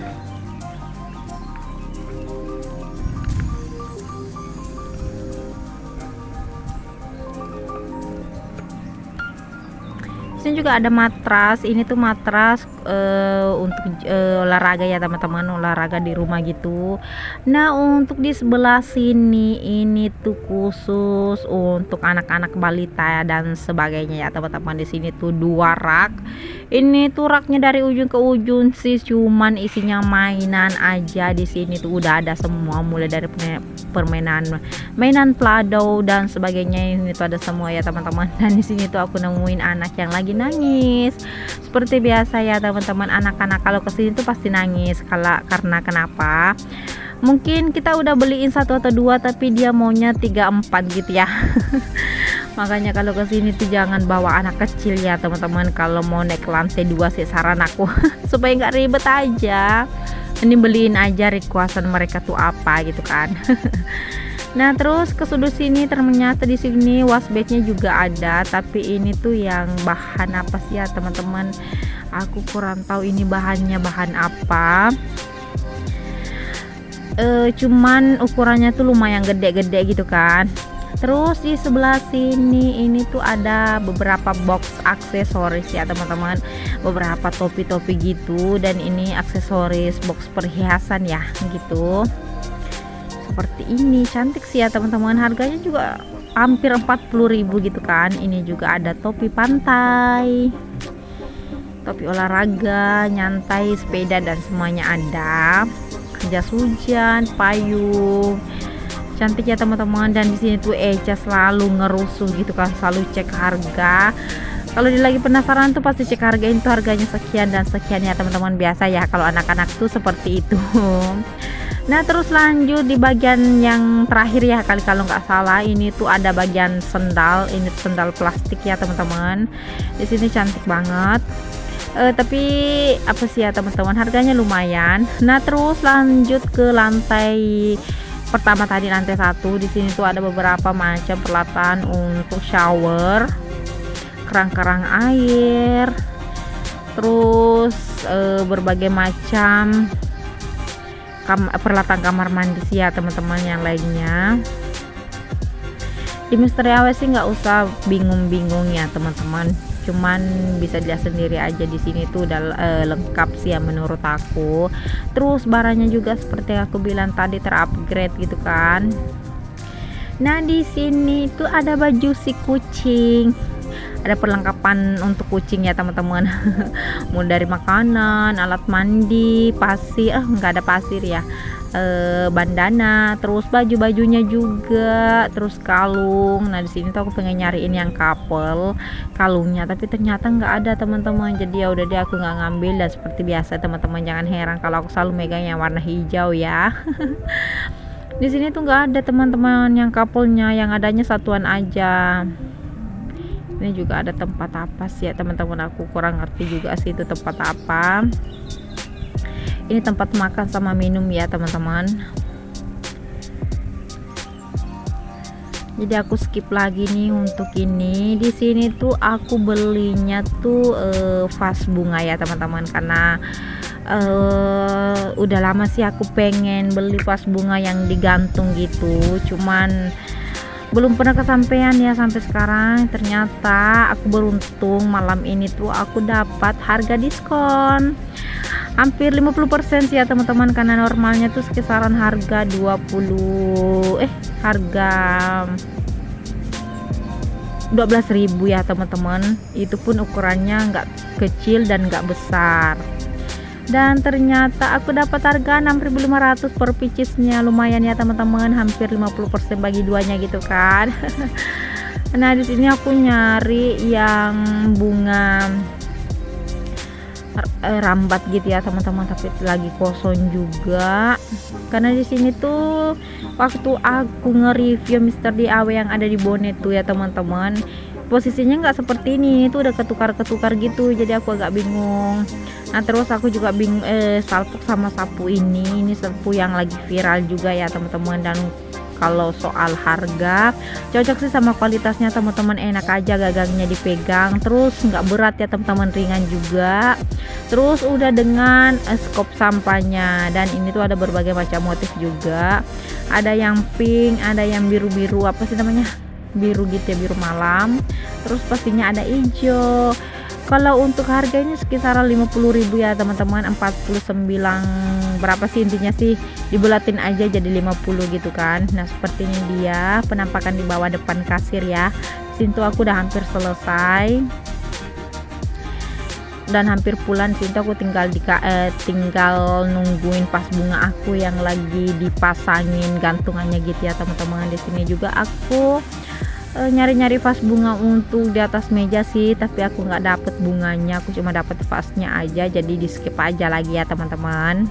Sini juga ada matras. Ini tuh matras untuk olahraga ya teman-teman, olahraga di rumah gitu. Nah, untuk di sebelah sini ini tuh khusus untuk anak-anak balita dan sebagainya ya teman-teman. Di sini tuh 2 rak. Ini tuh raknya dari ujung ke ujung sih, cuman isinya mainan aja. Di sini tuh udah ada semua, mulai dari mainan Play-Doh dan sebagainya. Ini tuh ada semua ya teman-teman. Dan di sini tuh aku nemuin anak yang lagi nangis. Seperti biasa ya teman-teman, anak-anak kalau kesini tuh pasti nangis. Karena kenapa? Mungkin kita udah beliin 1 atau 2, tapi dia maunya 3-4 gitu ya. Makanya kalau kesini tuh jangan bawa anak kecil ya teman-teman. Kalau mau naik ke lantai 2 sih saran aku supaya nggak ribet aja. Ini beliin aja requestan mereka tuh apa gitu kan. Nah, terus ke sudut sini ternyata di sini wasbagnya juga ada, tapi ini tuh yang bahan apa sih ya teman-teman, aku kurang tahu ini bahan apa. Cuman ukurannya tuh lumayan gede-gede gitu kan. Terus di sebelah sini ini tuh ada beberapa box aksesoris ya teman-teman, beberapa topi-topi gitu, dan ini aksesoris box perhiasan ya gitu. Seperti ini, cantik sih ya teman-teman, harganya juga hampir 40.000 gitu kan. Ini juga ada topi pantai, topi olahraga, nyantai, sepeda, dan semuanya ada. Jas hujan, payung, cantik ya teman-teman. Dan di sini tuh Eca selalu ngerusuh gitu kan, selalu cek harga. Kalau dia lagi penasaran tuh pasti cek harga, itu harganya sekian dan sekian ya teman-teman. Biasa ya kalau anak-anak tuh seperti itu. Nah, terus lanjut di bagian yang terakhir ya kali kalau nggak salah, ini tuh ada bagian sendal. Ini sendal plastik ya teman-teman. Di sini cantik banget. Tapi apa sih ya teman-teman, harganya lumayan. Nah, terus lanjut ke lantai pertama tadi, lantai 1. Di sini tuh ada beberapa macam peralatan untuk shower, kerang-kerang air, terus berbagai macam peralatan kamar mandi sih ya teman-teman yang lainnya. Di Misteri Awe sih nggak usah bingung-bingung ya teman-teman, cuman bisa dilihat sendiri aja. Di sini tuh udah lengkap sih ya menurut aku. Terus barangnya juga seperti yang aku bilang tadi, terupgrade gitu kan. Nah, di sini tuh ada baju si kucing, ada perlengkapan untuk kucing ya teman-teman. Mulai dari makanan, alat mandi, pasir, nggak ada pasir ya, bandana, terus baju-bajunya juga, terus kalung. Nah, di sini tuh aku pengen nyariin yang couple kalungnya, tapi ternyata nggak ada teman-teman. Jadi ya udah deh, aku nggak ngambil. Dan seperti biasa teman-teman, jangan heran kalau aku selalu megang yang warna hijau ya. Di sini tuh nggak ada teman-teman yang couple-nya, yang adanya satuan aja. Ini juga ada tempat apa sih ya teman-teman, aku kurang ngerti juga sih itu tempat apa. Ini tempat makan sama minum ya teman-teman. Jadi aku skip lagi nih untuk ini. Di sini tuh aku belinya tuh vas bunga ya teman-teman, karena udah lama sih aku pengen beli vas bunga yang digantung gitu. Cuman belum pernah kesampaian ya sampai sekarang. Ternyata aku beruntung, malam ini tuh aku dapat harga diskon hampir 50% sih ya teman-teman, karena normalnya tuh kisaran harga harga 12.000 ya teman-teman. Itu pun ukurannya nggak kecil dan nggak besar. Dan ternyata aku dapat harga 6.500 per piecesnya. Lumayan ya teman-teman, hampir 50% bagi duanya gitu kan. Nah di sini aku nyari yang bunga rambat gitu ya teman-teman, tapi lagi kosong juga. Karena di sini tuh waktu aku nge-review Mister DIY yang ada di Bonet tuh ya teman-teman, posisinya nggak seperti ini, itu udah ketukar-ketukar gitu, jadi aku agak bingung. Nah terus aku juga bingung salpuk sama sapu ini sapu yang lagi viral juga ya teman-teman. Dan kalau soal harga cocok sih sama kualitasnya teman-teman, enak aja gagangnya dipegang, terus nggak berat ya teman-teman, ringan juga. Terus udah dengan skop sampahnya, dan ini tuh ada berbagai macam motif juga, ada yang pink, ada yang biru-biru, apa sih namanya, biru gitu ya, biru malam. Terus pastinya ada hijau. Kalau untuk harganya sekitar 50.000 ya teman-teman, 49 berapa sih, intinya sih dibulatin aja jadi 50 gitu kan. Nah seperti ini dia penampakan di bawah depan kasir ya. Sini tuh aku udah hampir selesai dan hampir pulang. Sini tuh aku tinggal nungguin pas bunga aku yang lagi dipasangin gantungannya gitu ya teman-teman. Di sini juga aku nyari-nyari vas bunga untuk di atas meja sih, tapi aku nggak dapet bunganya, aku cuma dapet vasnya aja, jadi di skip aja lagi ya teman-teman.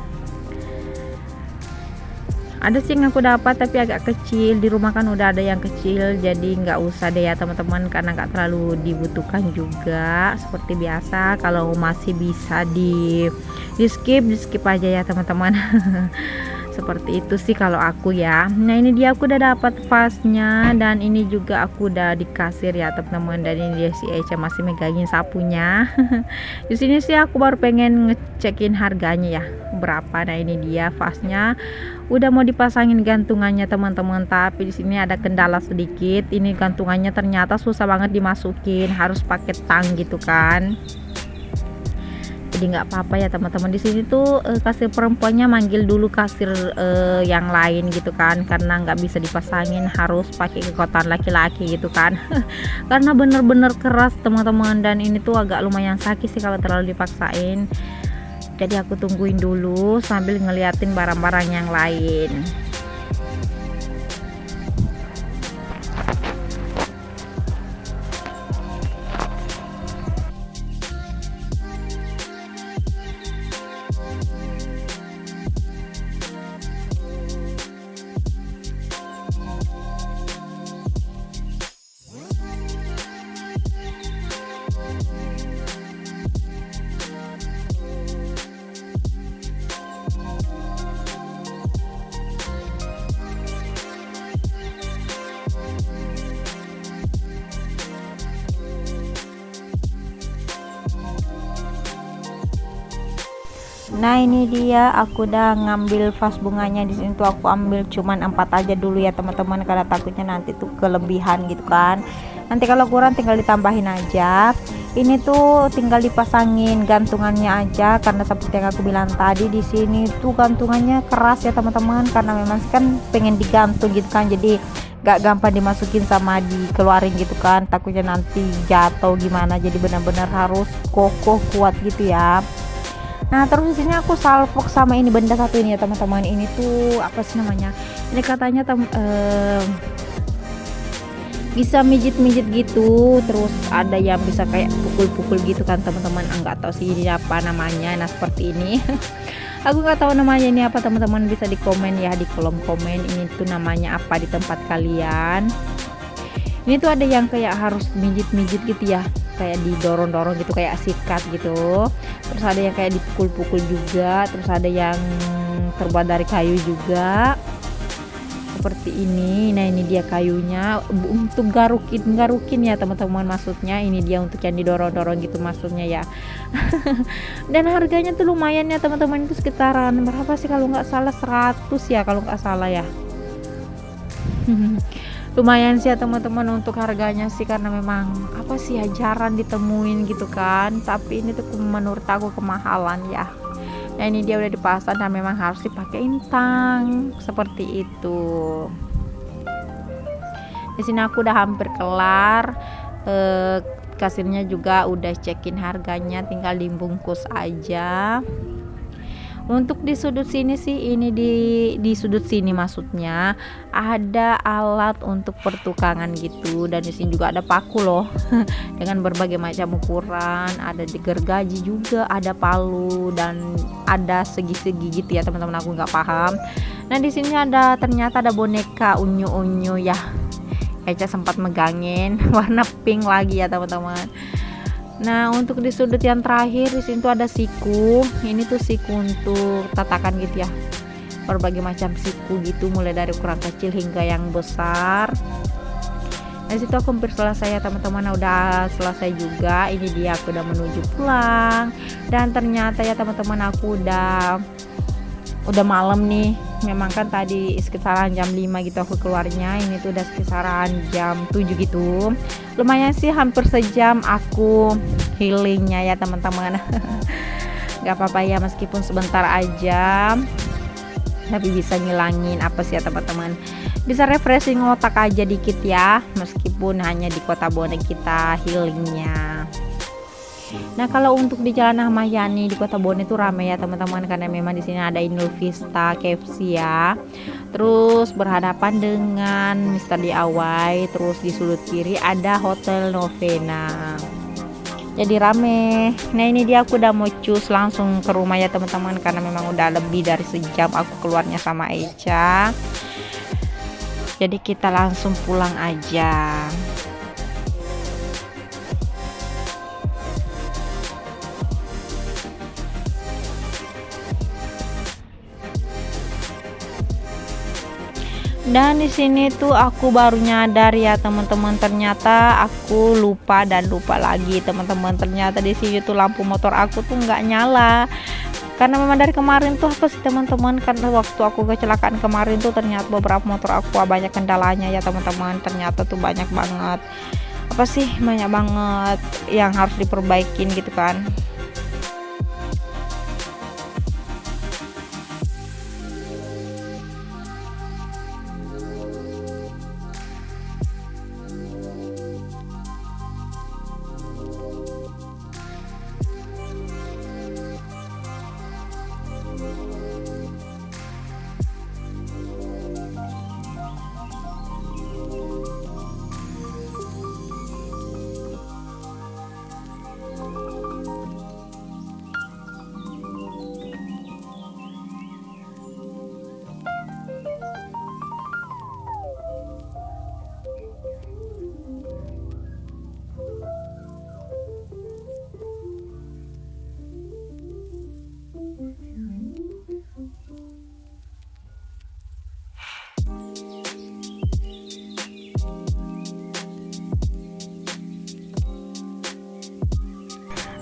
Ada sih yang aku dapat tapi agak kecil, di rumah kan udah ada yang kecil, jadi nggak usah deh ya teman-teman, karena nggak terlalu dibutuhkan juga. Seperti biasa kalau masih bisa di skip aja ya teman-teman. Seperti itu sih kalau aku ya. Nah ini dia aku udah dapat vasnya, dan ini juga aku udah di kasir ya teman-teman. Dan ini dia si Eca masih megangin sapunya. Di sini sih aku baru pengen ngecekin harganya ya berapa. Nah ini dia vasnya udah mau dipasangin gantungannya teman-teman, tapi di sini ada kendala sedikit. Ini gantungannya ternyata susah banget dimasukin, harus pakai tang gitu kan. Jadi nggak apa-apa ya teman-teman. Di sini tuh kasir perempuannya manggil dulu kasir yang lain gitu kan, karena nggak bisa dipasangin, harus pakai kekuatan laki-laki gitu kan. Karena bener-bener keras teman-teman, dan ini tuh agak lumayan sakit sih kalau terlalu dipaksain. Jadi aku tungguin dulu sambil ngeliatin barang-barang yang lain. Nah ini dia aku udah ngambil vas bunganya. Di sini tuh aku ambil cuman 4 aja dulu ya teman-teman, karena takutnya nanti tuh kelebihan gitu kan. Nanti kalau kurang tinggal ditambahin aja. Ini tuh tinggal dipasangin gantungannya aja, karena seperti yang aku bilang tadi, di sini tuh gantungannya keras ya teman-teman, karena memang kan pengen digantung gitu kan, jadi gak gampang dimasukin sama dikeluarin gitu kan, takutnya nanti jatuh gimana. Jadi benar-benar harus kokoh kuat gitu ya. Nah terus di sini aku salpok sama ini benda satu ini ya teman-teman. Ini tuh apa sih namanya? Ini katanya bisa mijit-mijit gitu. Terus ada yang bisa kayak pukul-pukul gitu kan teman-teman. Enggak tahu sih ini apa namanya. Nah seperti ini. Aku nggak tahu namanya ini apa teman-teman, bisa di komen ya di kolom komen. Ini tuh namanya apa di tempat kalian. Ini tuh ada yang kayak harus mijit-mijit gitu ya, kayak didorong-dorong gitu, kayak sikat gitu. Terus ada yang kayak dipukul-pukul juga. Terus ada yang terbuat dari kayu juga seperti ini. Nah ini dia kayunya untuk garukin ya teman-teman, maksudnya ini dia untuk yang didorong-dorong gitu maksudnya ya. Dan harganya tuh lumayan ya teman-teman, itu sekitaran berapa sih kalau nggak salah, 100 ya kalau nggak salah ya. lumayan sih ya teman-teman untuk harganya sih, karena memang apa sih ya, jarang ditemuin gitu kan, tapi ini tuh menurut aku kemahalan ya. Nah ini dia udah dipasang dan memang harus dipakai tang seperti itu. Di sini aku udah hampir kelar, kasirnya juga udah cekin harganya, tinggal dibungkus aja. Untuk di sudut sini sih, ini di sudut sini maksudnya ada alat untuk pertukangan gitu, dan di sini juga ada paku loh dengan berbagai macam ukuran, ada gergaji juga, ada palu, dan ada segi-segi gitu ya teman-teman, aku nggak paham. Nah di sini ada, ternyata ada boneka unyu-unyu ya, Eca sempat megangin warna pink lagi ya teman-teman. Nah untuk di sudut yang terakhir di sini tuh ada siku. Ini tuh siku untuk tatakan gitu ya, berbagai macam siku gitu, mulai dari ukuran kecil hingga yang besar. Nah situ aku hampir selesai ya teman-teman, udah selesai juga. Ini dia, aku udah menuju pulang, dan ternyata ya teman-teman aku udah malam nih. Memang kan tadi sekitaran jam 5 gitu aku keluarnya, ini tuh udah sekitaran jam 7 gitu. Lumayan sih, hampir sejam aku healingnya ya teman-teman. Gak apa-apa ya, meskipun sebentar aja, tapi bisa ngilangin apa sih ya teman-teman, bisa refreshing otak aja dikit ya, meskipun hanya di Kota Bone kita healingnya. Nah kalau untuk di Jalan Ahmad Yani di Kota Bone itu ramai ya teman-teman, karena memang di sini ada Inul Vista KFC ya, terus berhadapan dengan Mister DIY, terus di sudut kiri ada Hotel Novena, jadi rame. Nah ini dia, aku udah mau cus langsung ke rumah ya teman-teman, karena memang udah lebih dari sejam aku keluarnya sama Eca, jadi kita langsung pulang aja. Dan di sini tuh aku baru nyadar ya teman-teman, ternyata aku lupa dan lupa lagi teman-teman. Ternyata di sini tuh lampu motor aku tuh nggak nyala, karena memang dari kemarin tuh apa sih teman-teman, karena waktu aku kecelakaan kemarin tuh ternyata beberapa motor aku banyak kendalanya ya teman-teman. Ternyata tuh banyak banget yang harus diperbaikin gitu kan.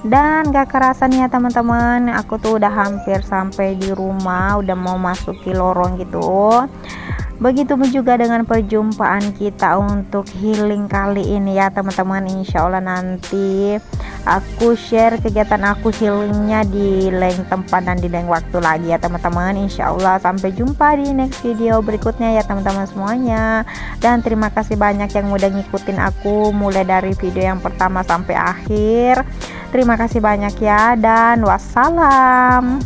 Dan gak kerasa nih ya teman-teman, aku tuh udah hampir sampai di rumah, udah mau masuki lorong gitu. Begitu juga dengan perjumpaan kita untuk healing kali ini ya teman-teman. Insya Allah nanti aku share kegiatan aku healingnya di lain tempat dan di lain waktu lagi ya teman-teman. Insya Allah sampai jumpa di next video berikutnya ya teman-teman semuanya. Dan terima kasih banyak yang udah ngikutin aku mulai dari video yang pertama sampai akhir. Terima kasih banyak ya, dan wassalam.